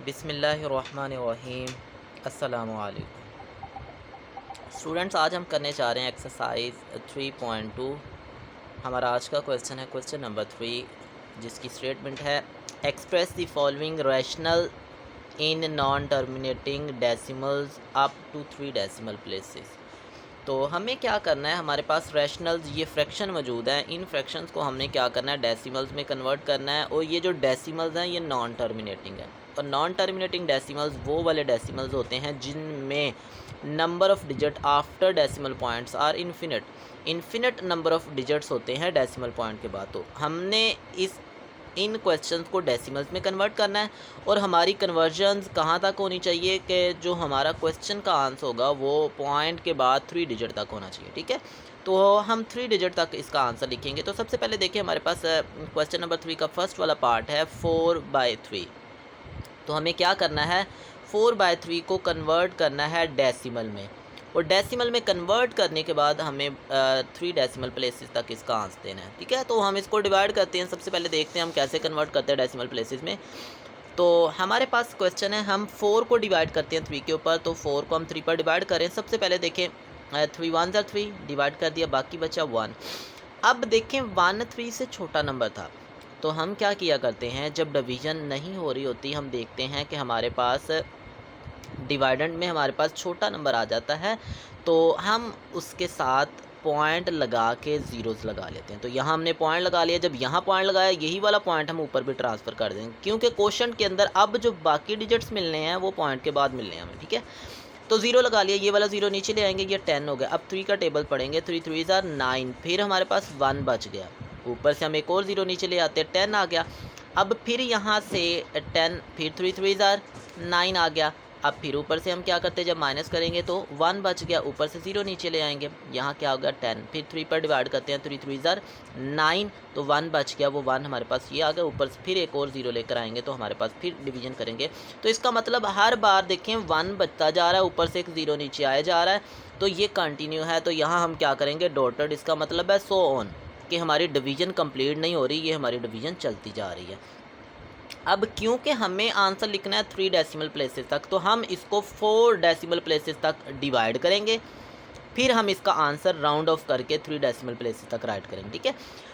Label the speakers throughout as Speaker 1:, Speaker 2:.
Speaker 1: बिस्मिल्लाहिर्रहमानिर्रहीम। अस्सलामु अलैकुम स्टूडेंट्स, आज हम करने जा रहे हैं एक्सरसाइज 3.2। हमारा आज का क्वेश्चन है क्वेश्चन नंबर 3, जिसकी स्टेटमेंट है express the following rational in non terminating decimals up to 3 decimal places. तो हमें क्या करना है, हमारे पास रैशनल्स ये फ्रैक्शन मौजूद हैं, इन फ्रैक्शंस को हमने क्या करना है, डेसिमल्स में कन्वर्ट करना है। और ये जो डेसिमल्स हैं ये नॉन टर्मिनेटिंग है, और नॉन टर्मिनेटिंग डेसिमल्स वो वाले डेसिमल्स होते हैं जिनमें number of digit after decimal points are infinite number of digits होते हैं डेसिमल पॉइंट के बाद। तो हमने इन क्वेश्चंस को डेसिमल्स में कन्वर्ट करना है, और हमारी कन्वर्जन्स कहाँ तक होनी चाहिए कि जो हमारा क्वेश्चन का आंसर होगा वो पॉइंट के बाद 3 डिजिट तक होना चाहिए। ठीक है, तो हम 3 डिजिट तक इसका आंसर लिखेंगे। तो सबसे पहले देखिए, हमारे पास क्वेश्चन नंबर 3 का फर्स्ट वाला पार्ट है 4/3। तो हमें क्या करना है, 4/3 को कन्वर्ट करना है डेसिमल में, और डेसिमल में कन्वर्ट करने के बाद हमें 3 डेसिमल प्लेसेस तक इसका आंसर देना है। ठीक है, तो हम इसको डिवाइड करते हैं। सबसे पहले देखते हैं हम कैसे कन्वर्ट करते हैं डेसिमल प्लेसेस में। तो हमारे पास क्वेश्चन है, हम 4 को डिवाइड करते हैं 3 के ऊपर, तो 4 को हम 3 पर डिवाइड करें। सबसे पहले देखें 3 1 ज़ा 3 डिवाइड कर दिया, बाकी बचा 1। अब देखें 1 3 से छोटा नंबर था, तो हम क्या किया करते हैं, जब डिवीज़न नहीं हो रही होती हम देखते हैं कि हमारे पास डिवाइडेंड में हमारे पास छोटा नंबर आ जाता है, तो हम उसके साथ पॉइंट लगा के ज़ीरोज़ लगा लेते हैं। तो यहाँ हमने पॉइंट लगा लिया, जब यहाँ पॉइंट लगाया यही वाला पॉइंट हम ऊपर भी ट्रांसफ़र कर देंगे, क्योंकि क्वोशंट के अंदर अब जो बाकी डिजिट्स मिलने हैं वो पॉइंट के बाद मिलने हैं हमें। ठीक है, तो 0 लगा लिया, ये वाला 0 नीचे ले आएंगे, ये 10 हो गया। अब 3 का टेबल पढ़ेंगे, 3 3 ज़ार 9, फिर हमारे पास 1 बच गया, ऊपर से हम एक और 0 नीचे ले आते हैं, 10 आ गया। अब फिर यहाँ से 10, फिर 3 3 ज़ार 9 आ गया। अब फिर ऊपर से हम क्या करते हैं, जब माइनस करेंगे तो 1 बच गया, ऊपर से 0 नीचे ले आएंगे, यहाँ क्या होगा 10, फिर 3 पर डिवाइड करते हैं, 3 3 ज़ार 9, तो 1 बच गया, वो 1 हमारे पास ये आ गया, ऊपर से फिर एक और 0 लेकर आएंगे, तो हमारे पास फिर डिवीजन करेंगे। तो इसका मतलब हर बार देखें 1 बचता जा रहा है, ऊपर से एक 0 नीचे आया जा रहा है, तो ये कंटिन्यू है। तो यहाँ हम क्या करेंगे, डॉटेड, इसका मतलब है सो ऑन, कि हमारी डिवीज़न कंप्लीट नहीं हो रही, ये हमारी डिवीज़न चलती जा रही है। अब क्योंकि हमें आंसर लिखना है 3 डेसिमल प्लेसेस तक, तो हम इसको 4 डेसिमल प्लेसेस तक डिवाइड करेंगे, फिर हम इसका आंसर राउंड ऑफ करके 3 डेसिमल प्लेसेस तक राइट करेंगे। ठीक है,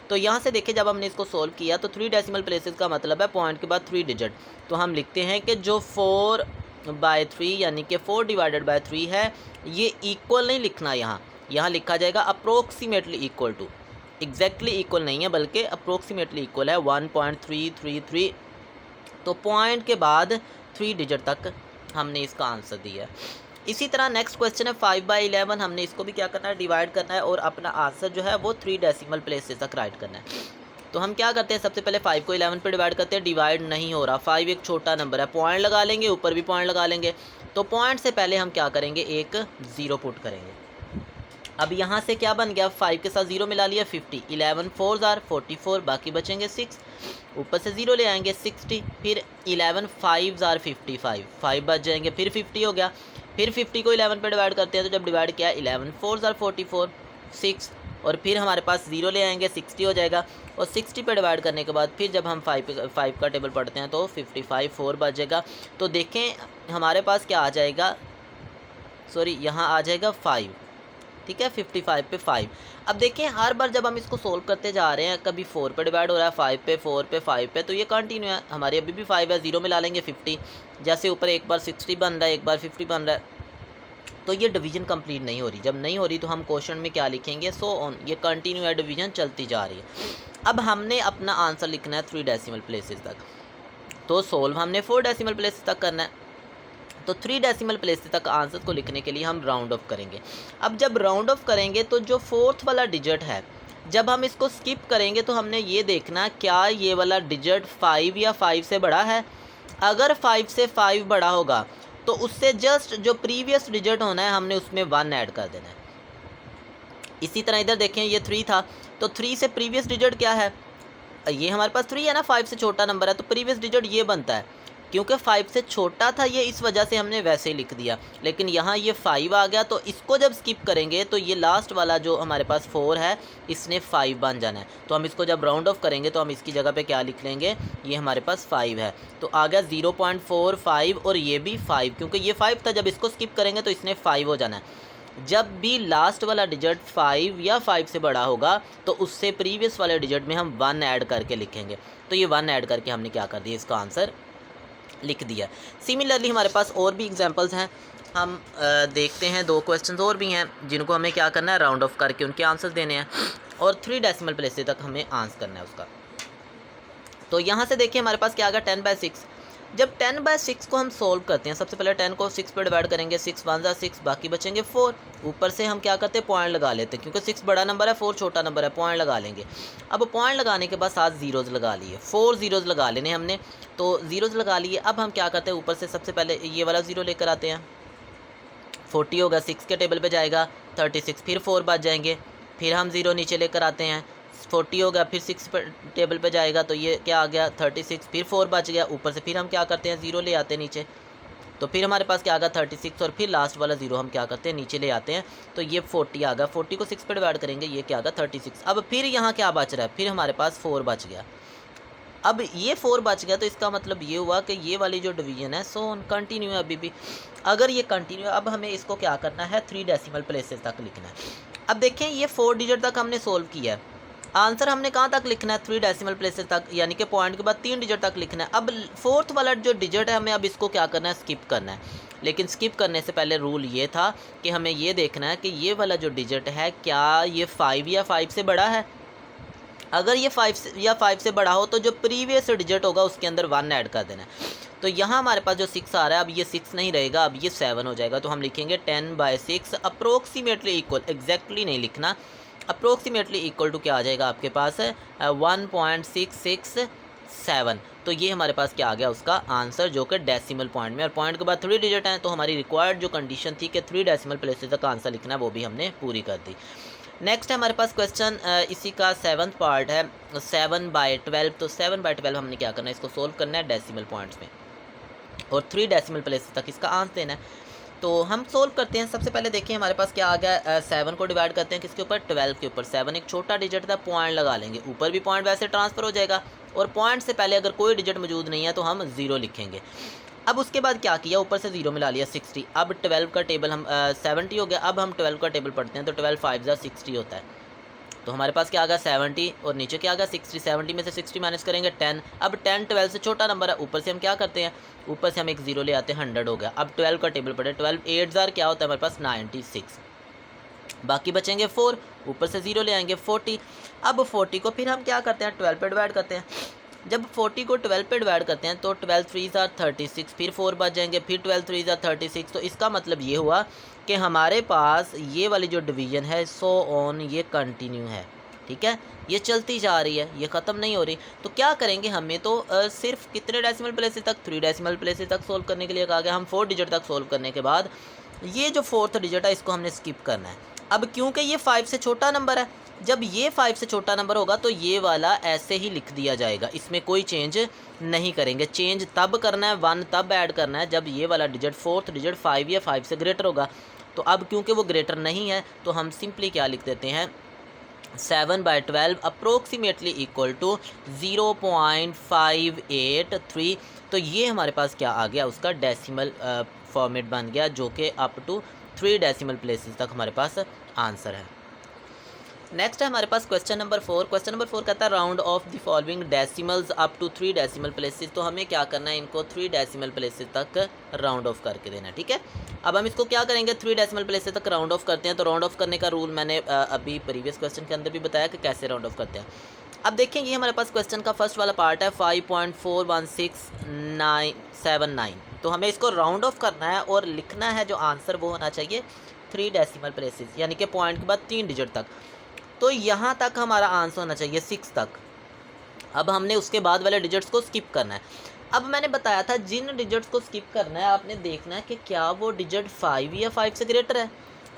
Speaker 1: तो यहाँ से देखिए, जब हमने इसको सोल्व किया तो 3 डेसिमल प्लेसेस का मतलब है पॉइंट के बाद 3 डिजिट। तो हम लिखते हैं कि जो 4/3 यानी कि 4 डिवाइडेड बाई 3 है, ये इक्वल नहीं लिखना, यहाँ लिखा जाएगा approximately equal to, exactly equal नहीं है बल्कि अप्रोक्सीमेटली इक्वल है 1.333। तो पॉइंट के बाद 3 डिजिट तक हमने इसका आंसर दिया है। इसी तरह नेक्स्ट क्वेश्चन है 5/11, हमने इसको भी क्या करना है, डिवाइड करना है, और अपना आंसर जो है वो 3 डेसिमल प्लेसेस तक राइट करना है। तो हम क्या करते हैं, सबसे पहले 5 को 11 पे डिवाइड करते हैं, डिवाइड नहीं हो रहा, 5 एक छोटा नंबर है, पॉइंट लगा लेंगे, ऊपर भी पॉइंट लगा लेंगे। तो पॉइंट से पहले हम क्या करेंगे, एक 0 पुट करेंगे। अब यहाँ से क्या बन गया, 5 के साथ 0 मिला लिया, 50, 11 4 ज़ार 44, बाकी बचेंगे 6, ऊपर से 0 ले आएंगे 60, फिर 11 5 ज़ार 55, 5 बच जाएंगे, फिर 50 हो गया, फिर 50 को 11 पे डिवाइड करते हैं, तो जब डिवाइड किया 11 4 ज़ार 44 6, और फिर हमारे पास 0 ले आएंगे 60 हो जाएगा, और 60 पे डिवाइड करने के बाद फिर जब हम 5 का टेबल पढ़ते हैं तो 55 4 बच जाएगा। तो देखें हमारे पास क्या आ जाएगा, सॉरी यहाँ आ जाएगा 5। ठीक है, 55 पे 5। अब देखें हर बार जब हम इसको सोल्व करते जा रहे हैं, कभी 4 पे डिवाइड हो रहा है, 5 पे 4 पे 5 पे, तो ये कंटिन्यू है, हमारी अभी भी 5 है, 0 मिला लेंगे 50, जैसे ऊपर एक बार 60 बन रहा है, एक बार 50 बन रहा है, तो ये डिवीज़न कंप्लीट नहीं हो रही। जब नहीं हो रही तो हम क्वेश्चन में क्या लिखेंगे, सो ऑन, ये कंटिन्यू है, डिवीज़न चलती जा रही है। अब हमने अपना आंसर लिखना है 3 डेसिमल प्लेसेस तक, तो सोल्व हमने 4 डेसिमल प्लेसेस तक करना है। तो 3 डेसिमल प्लेस तक आंसर को लिखने के लिए हम राउंड ऑफ करेंगे। अब जब राउंड ऑफ करेंगे तो जो 4th वाला डिजिट है, जब हम इसको स्किप करेंगे तो हमने ये देखना क्या ये वाला डिजिट 5 या 5 से बड़ा है। अगर 5 से 5 बड़ा होगा तो उससे जस्ट जो प्रीवियस डिजिट होना है हमने उसमें 1 ऐड कर देना है। इसी तरह इधर देखें, ये 3 था, तो 3 से प्रीवियस डिजिट क्या है, ये हमारे पास 3 है ना, 5 से छोटा नंबर है, तो प्रीवियस डिजिट ये बनता है। क्योंकि 5 से छोटा था ये, इस वजह से हमने वैसे ही लिख दिया। लेकिन यहाँ ये 5 आ गया, तो इसको जब स्किप करेंगे तो ये लास्ट वाला जो हमारे पास 4 है इसने 5 बन जाना है। तो हम इसको जब राउंड ऑफ करेंगे तो हम इसकी जगह पे क्या लिख लेंगे, ये हमारे पास 5 है। तो आ गया 0.45 और ये भी 5, क्योंकि ये 5 था, जब इसको स्किप करेंगे तो इसने 5 हो जाना है। जब भी लास्ट वाला डिजिट 5 या 5 से बड़ा होगा तो उससे प्रीवियस वाले डिजिट में हम 1 ऐड करके लिखेंगे। तो ये 1 ऐड करके हमने क्या कर दिया, इसका आंसर लिख दिया। सिमिलरली हमारे पास और भी एग्जांपल्स हैं, हम देखते हैं 2 क्वेश्चंस और भी हैं जिनको हमें क्या करना है, राउंड ऑफ करके उनके आंसर्स देने हैं और 3 डेसिमल प्लेसेस तक हमें आंसर करना है उसका। तो यहाँ से देखिए हमारे पास क्या आ गया 10/6। जब 10/6 को हम सोल्व करते हैं, सबसे पहले 10 को 6 पर डिवाइड करेंगे, 6 1 जा 6, बाकी बचेंगे 4। ऊपर से हम क्या करते हैं, पॉइंट लगा लेते हैं, क्योंकि 6 बड़ा नंबर है, 4 छोटा नंबर है, पॉइंट लगा लेंगे। अब पॉइंट लगाने के बाद 7 ज़ीरोज़ लगा लिए, 4 ज़ीरोज़ लगा लेने हमने, तो ज़ीरोज़ लगा लिए। अब हम क्या करते हैं, ऊपर से सबसे पहले ये वाला ज़ीरो लेकर आते हैं, 40 होगा, 6 के टेबल पे जाएगा, 36, फिर 4 बच जाएंगे, फिर हम ज़ीरो नीचे लेकर आते हैं, 40 होगा, फिर 6 पर टेबल पे जाएगा, तो ये क्या आ गया 36, फिर 4 बच गया। ऊपर से फिर हम क्या करते हैं, ज़ीरो ले आते हैं नीचे, तो फिर हमारे पास क्या आ गया 36, और फिर लास्ट वाला ज़ीरो हम क्या करते हैं, नीचे ले आते हैं, तो ये 40 आ गया। 40 को 6 पर डिवाइड करेंगे, ये क्या आ गया 36। अब फिर यहाँ क्या बच रहा है, फिर हमारे पास 4 बच गया। अब ये 4 बच गया, तो इसका मतलब ये हुआ कि ये वाली जो डिवीजन है सो कंटिन्यू है अभी भी। अगर ये कंटिन्यू, अब हमें इसको क्या करना है, 3 डेसिमल प्लेसेस तक लिखना है। अब देखें ये 4 डिजिट तक हमने सोल्व किया है, आंसर हमने कहाँ तक लिखना है, 3 डेसिमल प्लेसेस तक, यानी कि पॉइंट के बाद 3 डिजिट तक लिखना है। अब 4th वाला जो डिजिट है हमें अब इसको क्या करना है, स्किप करना है। लेकिन स्किप करने से पहले रूल ये था कि हमें ये देखना है कि ये वाला जो डिजिट है क्या ये 5 या 5 से बड़ा है। अगर ये 5 या 5 से बड़ा हो तो जो प्रीवियस डिजिट होगा उसके अंदर 1 ऐड कर देना है। तो यहाँ हमारे पास जो 6 आ रहा है, अब ये 6 नहीं रहेगा, अब ये 7 हो जाएगा। तो हम लिखेंगे 10/6 अप्रोक्सीमेटली इक्वल, एग्जैक्टली नहीं लिखना, अप्रोक्सीमेटली इक्वल टू क्या आ जाएगा आपके पास 1.667। तो ये हमारे पास क्या आ गया उसका आंसर, जो कि डेसिमल पॉइंट में, और पॉइंट के बाद 3 डिजिट हैं, तो हमारी रिक्वायर्ड जो कंडीशन थी कि 3 डेसिमल प्लेसेस तक आंसर लिखना है वो भी हमने पूरी कर दी। नेक्स्ट है हमारे पास क्वेश्चन, इसी का 7th पार्ट है 7/12। तो 7/12 हमने क्या करना है, इसको सोल्व करना है डेसिमल पॉइंट्स में और 3 डेसिमल प्लेसेस तक इसका आंसर देना है। तो हम सोल्व करते हैं। सबसे पहले देखिए हमारे पास क्या आ गया, 7 को डिवाइड करते हैं किसके ऊपर, 12 के ऊपर। 7 एक छोटा डिजिट था, पॉइंट लगा लेंगे, ऊपर भी पॉइंट वैसे ट्रांसफ़र हो जाएगा, और पॉइंट से पहले अगर कोई डिजिट मौजूद नहीं है तो हम 0 लिखेंगे। अब उसके बाद क्या किया, ऊपर से 0 मिला लिया 60। अब 12 का टेबल हम 70 हो गया। अब हम 12 का टेबल पढ़ते हैं, तो 12 5 जा 60 होता है। तो हमारे पास क्या आ गया 70, और नीचे क्या आ गया 60। 70 में से 60 माइनस करेंगे 10। अब 10 12 से छोटा नंबर है, ऊपर से हम क्या करते हैं, ऊपर से हम एक 0 ले आते हैं, 100 हो गया। अब 12 का टेबल पढ़े, 12 8 जार क्या होता है हमारे पास 96, बाकी बचेंगे 4, ऊपर से 0 ले आएंगे 40। अब 40 को फिर हम क्या करते हैं, 12 पे डिवाइड करते हैं। जब 40 को 12 पे डिवाइड करते हैं तो 12 3 ज़ा 36, फिर 4 बच जाएंगे, फिर 12 3 ज़ा 36। तो इसका मतलब ये हुआ कि हमारे पास ये वाली जो डिवीज़न है सो ऑन, ये कंटिन्यू है, ठीक है, ये चलती जा रही है, ये ख़त्म नहीं हो रही। तो क्या करेंगे, हमें तो सिर्फ कितने डेसिमल प्लेसेस तक, 3 डेसिमल प्लेसेस तक सोल्व करने के लिए कहा गया। हम 4 डिजिट तक सोल्व करने के बाद ये जो 4th डिजिट है इसको हमने स्किप करना है। अब क्योंकि ये 5 से छोटा नंबर है, जब ये 5 से छोटा नंबर होगा तो ये वाला ऐसे ही लिख दिया जाएगा, इसमें कोई चेंज नहीं करेंगे। चेंज तब करना है, 1 तब ऐड करना है जब ये वाला डिजिट 4th डिजिट 5 या 5 से ग्रेटर होगा। तो अब क्योंकि वो ग्रेटर नहीं है तो हम सिंपली क्या लिख देते हैं, 7/12 अप्रोक्सीमेटली इक्वल टू 0.583। तो ये हमारे पास क्या आ गया, उसका डेसिमल फॉर्मेट बन गया, जो कि अप टू 3 डेसिमल प्लेसेस तक हमारे पास आंसर है। नेक्स्ट है हमारे पास क्वेश्चन नंबर 4। क्वेश्चन नंबर 4 कहता है round off the following decimals up to 3 decimal places. तो हमें क्या करना है, इनको 3 डेसिमल प्लेसेस तक राउंड ऑफ करके देना है, ठीक है। अब हम इसको क्या करेंगे, 3 डेसिमल प्लेसेस तक राउंड ऑफ करते हैं। तो राउंड ऑफ करने का रूल मैंने अभी प्रीवियस क्वेश्चन के अंदर भी बताया कि कैसे राउंड ऑफ करते हैं। अब देखें ये हमारे पास क्वेश्चन का फर्स्ट वाला पार्ट है 5.41679। तो हमें इसको राउंड ऑफ करना है और लिखना है जो आंसर वो होना चाहिए 3 डेसिमल प्लेसेस, यानी कि पॉइंट के बाद 3 डिजिट तक। तो यहाँ तक हमारा आंसर होना चाहिए 6 तक। अब हमने उसके बाद वाले डिजिट्स को स्किप करना है। अब मैंने बताया था जिन डिजिट्स को स्किप करना है आपने देखना है कि क्या वो डिजिट 5 या 5 से ग्रेटर है।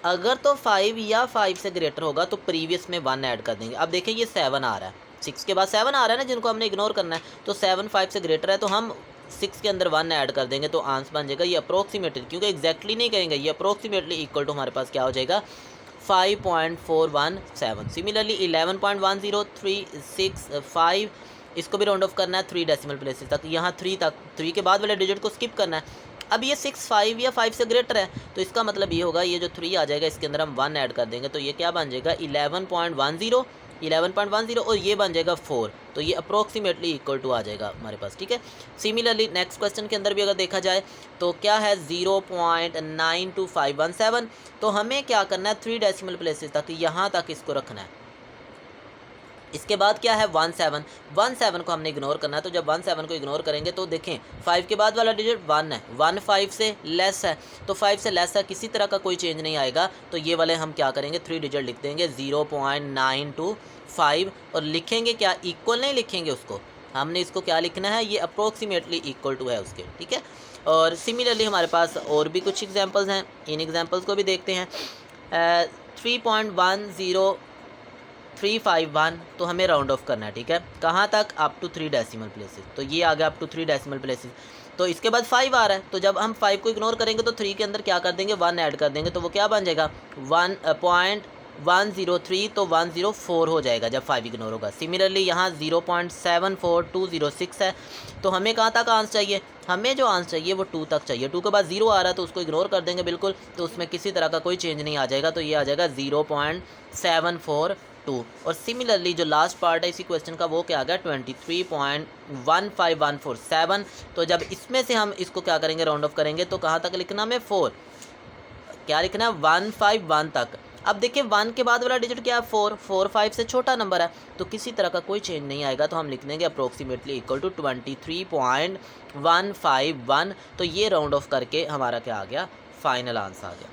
Speaker 1: अगर तो 5 या 5 से ग्रेटर होगा तो प्रीवियस में 1 ऐड कर देंगे। अब देखें ये 7 आ रहा है, 6 के बाद 7 आ रहा है ना, जिनको हमने इग्नोर करना है। तो 7 5 से ग्रेटर है तो हम 6 के अंदर 1 ऐड कर देंगे तो आंसर बन जाएगा ये अप्रोक्सीमेटली, क्योंकि एग्जैक्टली नहीं कहेंगे, ये अप्रोक्सीमेटली इक्वल टू हमारे पास क्या हो जाएगा 5.417। सिमिलरली 11.1036 इसको भी राउंड ऑफ करना है 3 डेसिमल प्लेसेस तक, यहाँ 3 तक, 3 के बाद वाले डिजिट को स्किप करना है। अब ये 6 5 या 5 से ग्रेटर है तो इसका मतलब ये होगा ये जो 3 आ जाएगा इसके अंदर हम 1 ऐड कर देंगे तो ये क्या बन जाएगा 11.10 और ये बन जाएगा 4, तो ये अप्रोक्सीमेटली इक्वल टू आ जाएगा हमारे पास, ठीक है। सिमिलरली नेक्स्ट क्वेश्चन के अंदर भी अगर देखा जाए तो क्या है 0.92517, तो हमें क्या करना है 3 डेसिमल प्लेसेस तक, यहाँ तक इसको रखना है। इसके बाद क्या है 17 को हमने इग्नोर करना है, तो जब 17 को इग्नोर करेंगे तो देखें 5 के बाद वाला डिजिट 1 है, 1 5 से लेस है, तो 5 से लेस है, किसी तरह का कोई चेंज नहीं आएगा, तो ये वाले हम क्या करेंगे 3 डिजिट लिख देंगे 0.925 और लिखेंगे क्या, इक्वल नहीं लिखेंगे उसको, हमने इसको क्या लिखना है ये अप्रोक्सीमेटली इक्वल टू है उसके, ठीक है। और सिमिलरली हमारे पास और भी कुछ एग्जाम्पल्स हैं, इन एग्जाम्पल्स को भी देखते हैं। 3.10351 तो हमें राउंड ऑफ करना है, ठीक है, कहाँ तक, अप टू 3 डेसिमल प्लेसेस, तो ये आ गया अप टू 3 डेसिमल प्लेसेस। तो इसके बाद 5 आ रहा है, तो जब हम 5 को इग्नोर करेंगे तो 3 के अंदर क्या कर देंगे 1 ऐड कर देंगे, तो वो क्या बन जाएगा 1.103, तो 104 हो जाएगा जब 5 इग्नोर होगा। सिमिलरली यहाँ 0.74206 है, तो हमें कहाँ तक आंसर चाहिए, हमें जो आंसर चाहिए वो 2 तक चाहिए, 2 के बाद 0 आ रहा है तो उसको इग्नोर कर देंगे बिल्कुल, तो उसमें किसी तरह का कोई चेंज नहीं आ जाएगा, तो ये आ जाएगा 0.742। और सिमिलरली जो लास्ट पार्ट है इसी क्वेश्चन का वो क्या आ गया 23.15147, तो जब इसमें से हम इसको क्या करेंगे राउंड ऑफ करेंगे तो कहाँ तक लिखना हमें 4, क्या लिखना है 151 तक। अब देखिए 1 के बाद वाला डिजिट क्या है 4, 4 5 से छोटा नंबर है, तो किसी तरह का कोई चेंज नहीं आएगा, तो हम लिख देंगे अप्रोक्सीमेटली इक्वल टू 23.151, तो ये राउंड ऑफ करके हमारा क्या आ गया फाइनल आंसर आ गया।